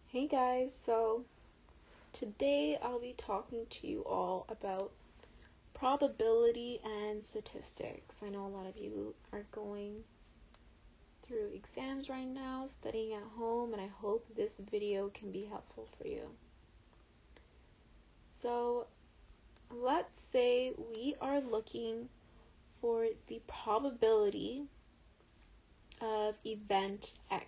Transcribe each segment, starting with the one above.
Hey guys, so today I'll be talking to you all about probability and statistics. I know a lot of you are going through exams right now, studying at home, and I hope this video can be helpful for you. So let's say we are looking for the probability of event X.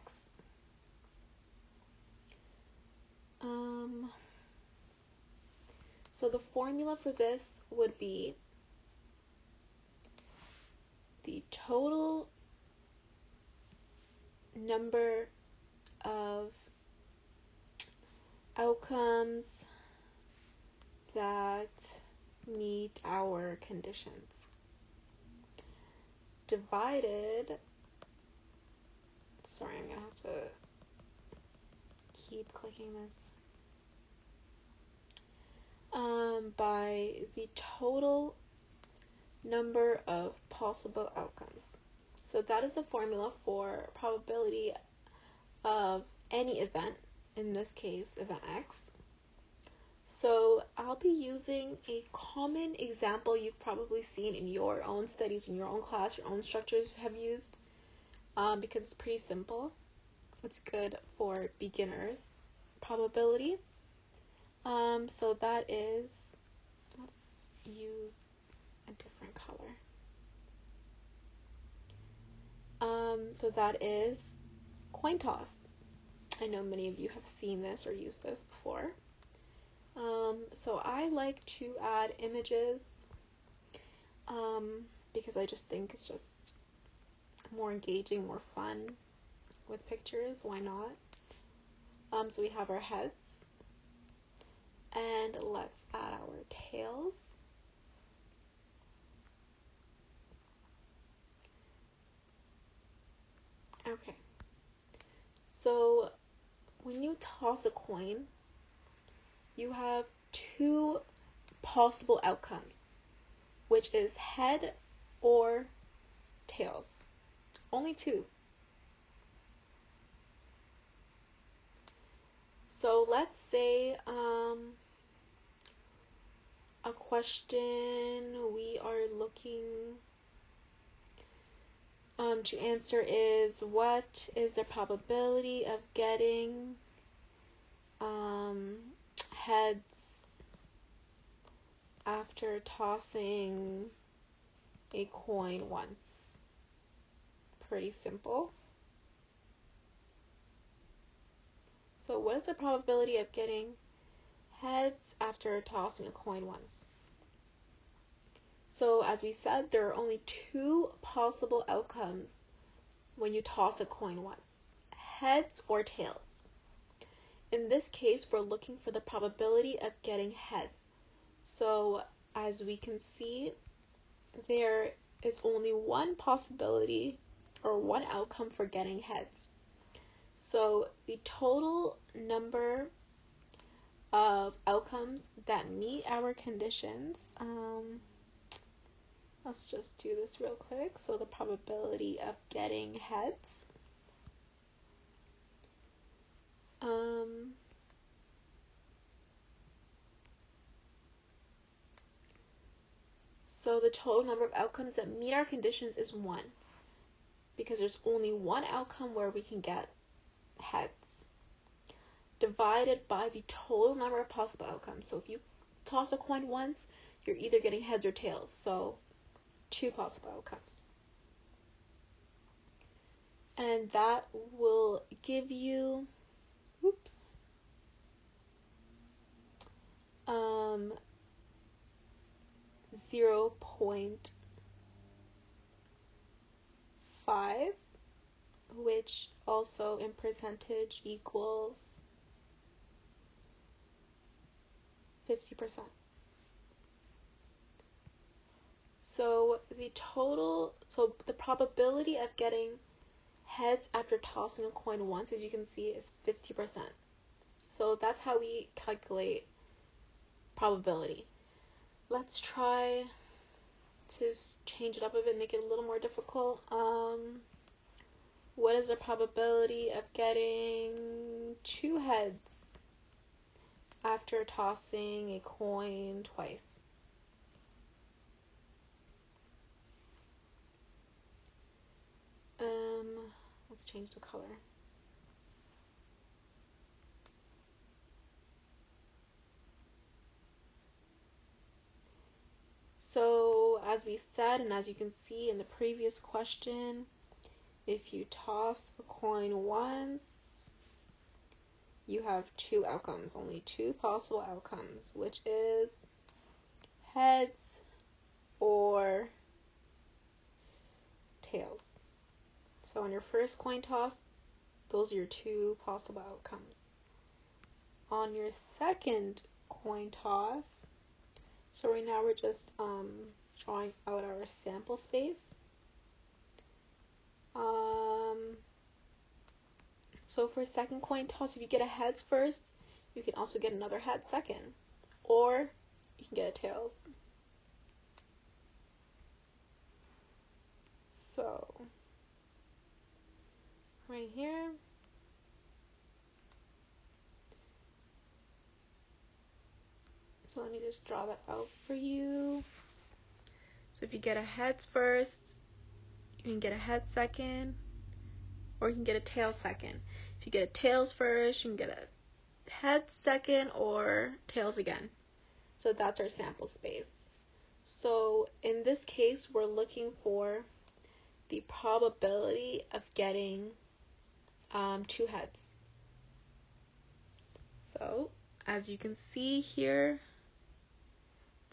So the formula for this would be the total number of outcomes that meet our conditions divided, sorry, I'm gonna have to keep clicking this, by the total number of possible outcomes. So that is the formula for probability of any event, in this case event X. So I'll be using a common example you've probably seen in your own studies, in your own class, your own instructors have used, because it's pretty simple. It's good for beginners. Probability. So that is, let's use a different color. So that is coin toss. I know many of you have seen this or used this before. So I like to add images, because I just think it's just more engaging, more fun with pictures. Why not? So we have our heads, and let's add our tails. Okay. So when you toss a coin, you have two possible outcomes, which is head or tails. Only two. So let's say a question we are looking to answer is, what is the probability of getting heads after tossing a coin once? Pretty simple. So what is the probability of getting heads after tossing a coin once? So as we said, there are only two possible outcomes when you toss a coin once, heads or tails. In this case, we're looking for the probability of getting heads. So as we can see, there is only one possibility or one outcome for getting heads. So the total number of outcomes that meet our conditions, let's just do this real quick. So the probability of getting heads, so the total number of outcomes that meet our conditions is 1, because there's only one outcome where we can get heads, divided by the total number of possible outcomes. So if you toss a coin once, you're either getting heads or tails, so 2 possible outcomes. And that will give you, 0.5, which also in percentage equals 50%. So the probability of getting heads after tossing a coin once, as you can see, is 50%. So that's how we calculate probability. Let's try to change it up a bit, make it a little more difficult. What is the probability of getting 2 heads after tossing a coin twice. Let's change the color. So, as we said, and as you can see in the previous question, if you toss a coin once, you have two outcomes, only two possible outcomes, which is heads or tails. So on your first coin toss, those are your two possible outcomes. On your second coin toss, so right now we're just drawing out our sample space. So for second coin toss, if you get a heads first, you can also get another head second, or you can get a tails. So right here, so let me just draw that out for you. So if you get a heads first, you can get a head second, or you can get a tail second. If you get a tails first, you can get a head second, or tails again. So that's our sample space. So in this case, we're looking for the probability of getting two heads. So as you can see here,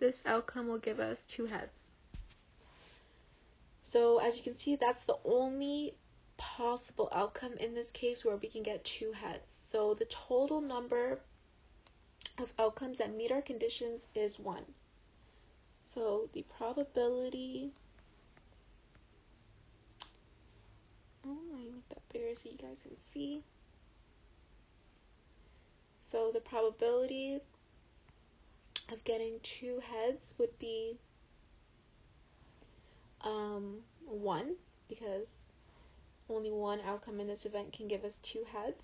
this outcome will give us two heads. So as you can see, that's the only possible outcome in this case where we can get two heads. So the total number of outcomes that meet our conditions is 1. So the probability, let me make that bigger so you guys can see. So the probability of getting two heads would be 1, because only one outcome in this event can give us two heads,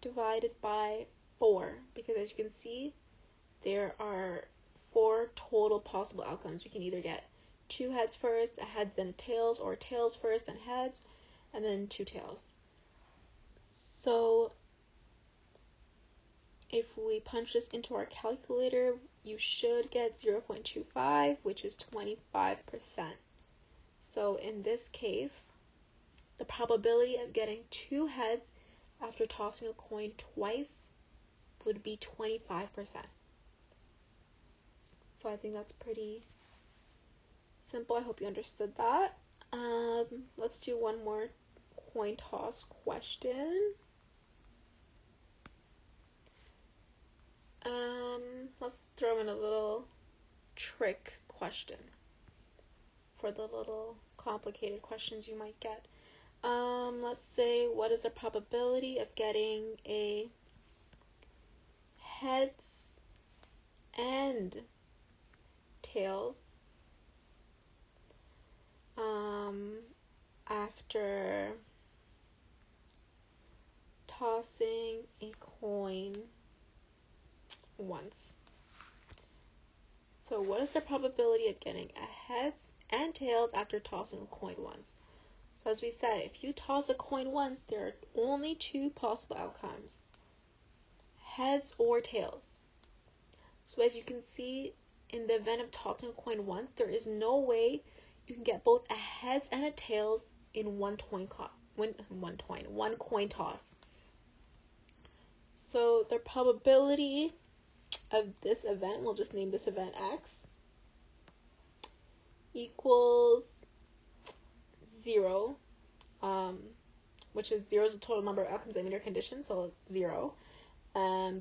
divided by 4, because as you can see, there are 4 total possible outcomes. We can either get two heads first, a heads then a tails, or tails first then heads, and then two tails. So if we punch this into our calculator, you should get 0.25, which is 25%. So in this case, the probability of getting two heads after tossing a coin twice would be 25%. So I think that's pretty simple. I hope you understood that. Let's do one more coin toss question. Let's throw in a little trick question for the little complicated questions you might get. Let's say, what is the probability of getting a heads and tails after tossing a coin once? So what is the probability of getting a heads and tails after tossing a coin once? So as we said, if you toss a coin once, there are only two possible outcomes, heads or tails. So as you can see, in the event of tossing a coin once, there is no way you can get both a heads and a tails in one coin toss. So the probability of this event, we'll just name this event X, equals 0, which is 0 is the total number of outcomes that meet our condition, so 0,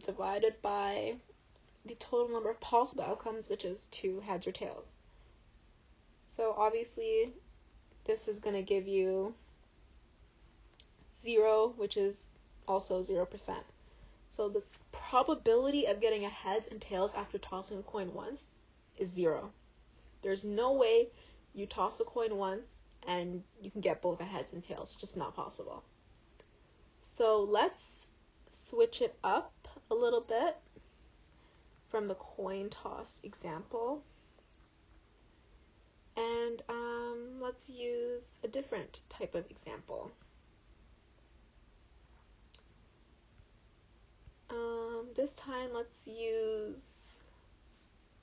divided by the total number of possible outcomes, which is 2 heads or tails. So obviously this is going to give you 0, which is also 0%. So the probability of getting a heads and tails after tossing a coin once is 0. There's no way you toss a coin once and you can get both a heads and tails. It's just not possible. So let's switch it up a little bit. from the coin toss example. And let's use a different type of example. This time let's use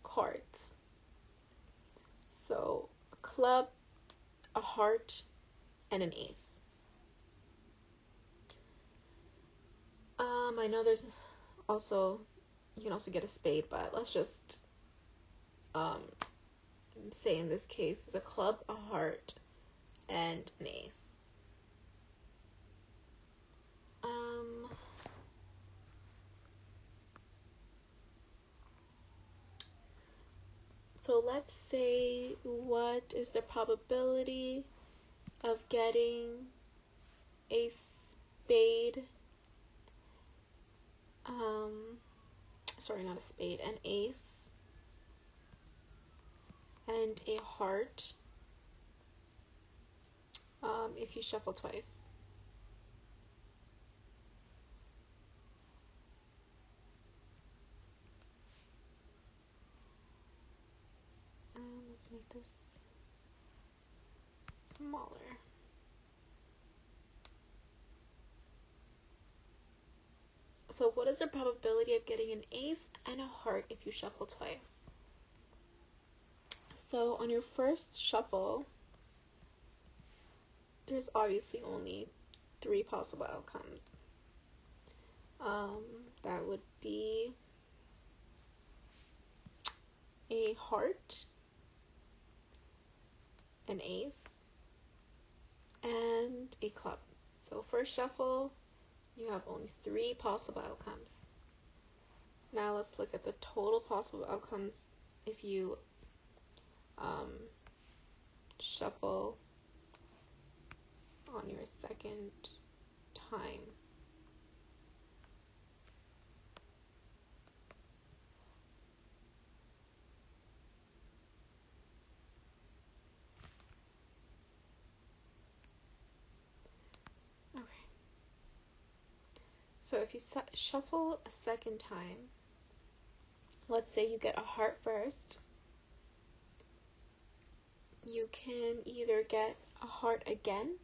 cards. So a club, a heart, and an ace. I know there's also, you can also get a spade, but let's just say in this case it's a club, a heart, and an ace. So let's say, what is the probability of getting a spade, sorry, not a spade, an ace, and a heart, if you shuffle twice? Let's make this smaller. So what is the probability of getting an ace and a heart if you shuffle twice? So on your first shuffle, there's obviously only 3 possible outcomes. That would be a heart, an ace, and a club. So first shuffle, you have only 3 possible outcomes. Now let's look at the total possible outcomes if you shuffle on your second time. Okay. So if you shuffle a second time, let's say you get a heart first, you can either get a heart again,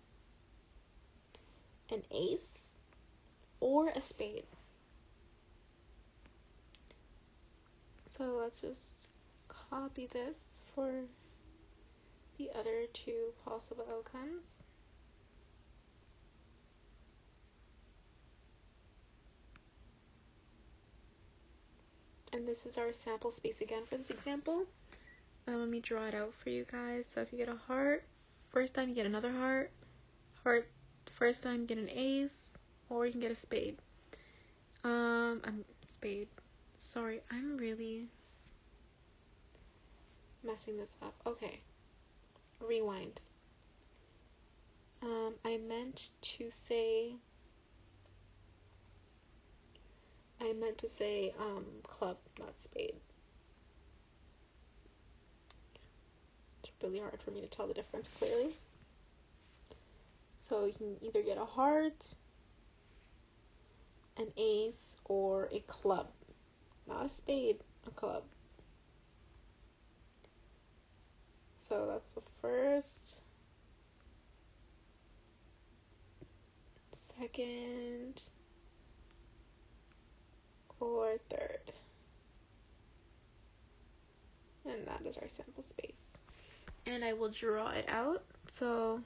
an ace, or a spade. So let's just copy this for the other 2 possible outcomes. And this is our sample space again for this example. Let me draw it out for you guys. So if you get a heart, first time you get another heart, heart, first time you get an ace, or you can get a spade. Spade. Sorry, I'm really messing this up. Okay. Rewind. I meant to say club, not spade. It's really hard for me to tell the difference clearly. So you can either get a heart, an ace, or a club. Not a spade, a club. So that's the first, second, or third. And that is our sample space. And I will draw it out. So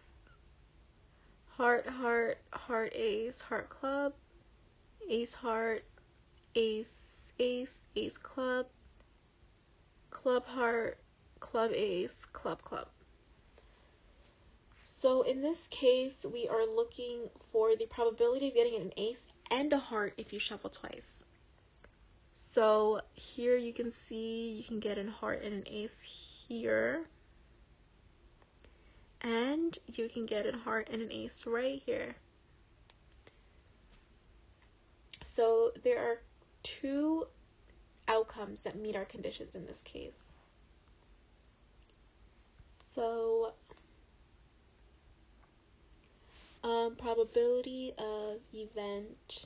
heart, heart, heart, ace, heart, club, ace, heart, ace, ace, ace, club, club, heart, club, ace, club, club. So in this case, we are looking for the probability of getting an ace and a heart if you shuffle twice. So here you can see you can get a heart and an ace here. And you can get a heart and an ace right here. So there are 2 outcomes that meet our conditions in this case. So probability of event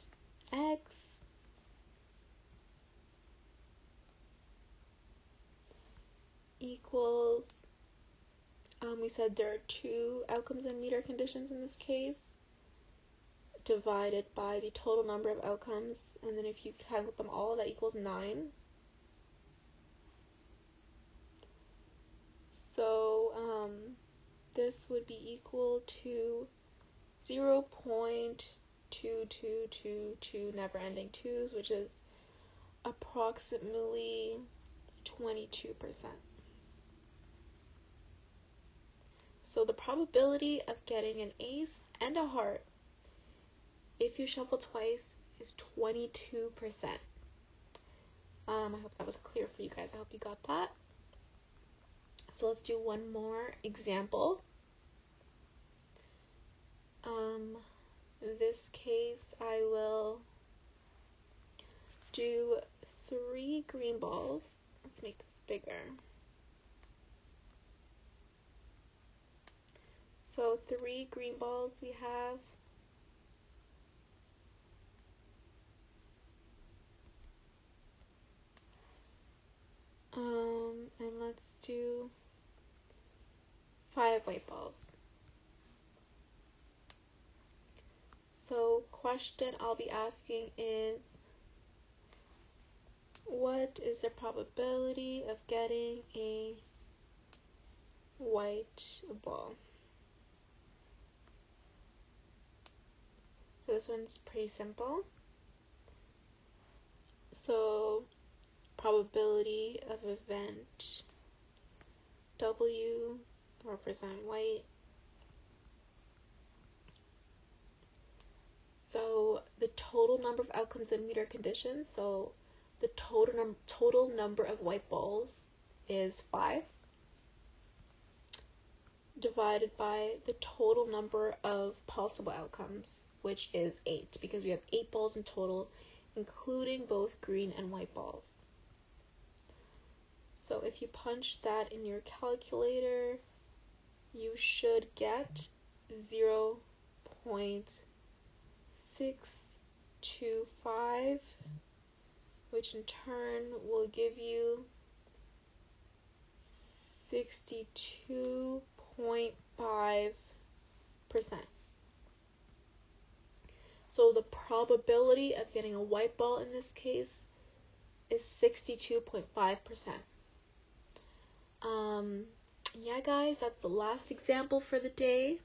X equals, we said there are two outcomes and meter conditions in this case, divided by the total number of outcomes, and then if you calculate them all, that equals 9. So this would be equal to 0.2222 never-ending 2's, which is approximately 22%. So the probability of getting an ace and a heart if you shuffle twice is 22%. I hope that was clear for you guys. I hope you got that. So let's do one more example. In this case, I will do 3 green balls. Let's make this bigger. So 3 green balls we have. And let's do 5 white balls. So question I'll be asking is, what is the probability of getting a white ball? So this one's pretty simple. So probability of event W represent white. So the total number of outcomes and meter conditions, so the total number of white balls is 5, divided by the total number of possible outcomes, which is 8, because we have 8 balls in total, including both green and white balls. So if you punch that in your calculator, you should get 0.625, which in turn will give you 62.5%. So the probability of getting a white ball in this case is 62.5%. Yeah guys, that's the last example for the day.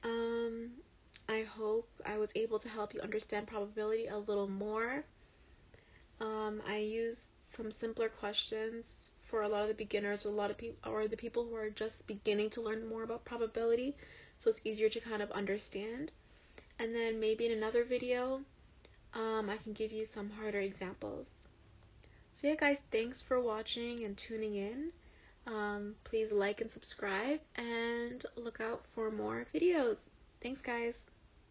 I hope I was able to help you understand probability a little more. I used some simpler questions for a lot of the beginners, a lot of people, or the people who are just beginning to learn more about probability, so it's easier to kind of understand. And then maybe in another video, I can give you some harder examples. So yeah guys, thanks for watching and tuning in. Please like and subscribe, and look out for more videos. Thanks guys.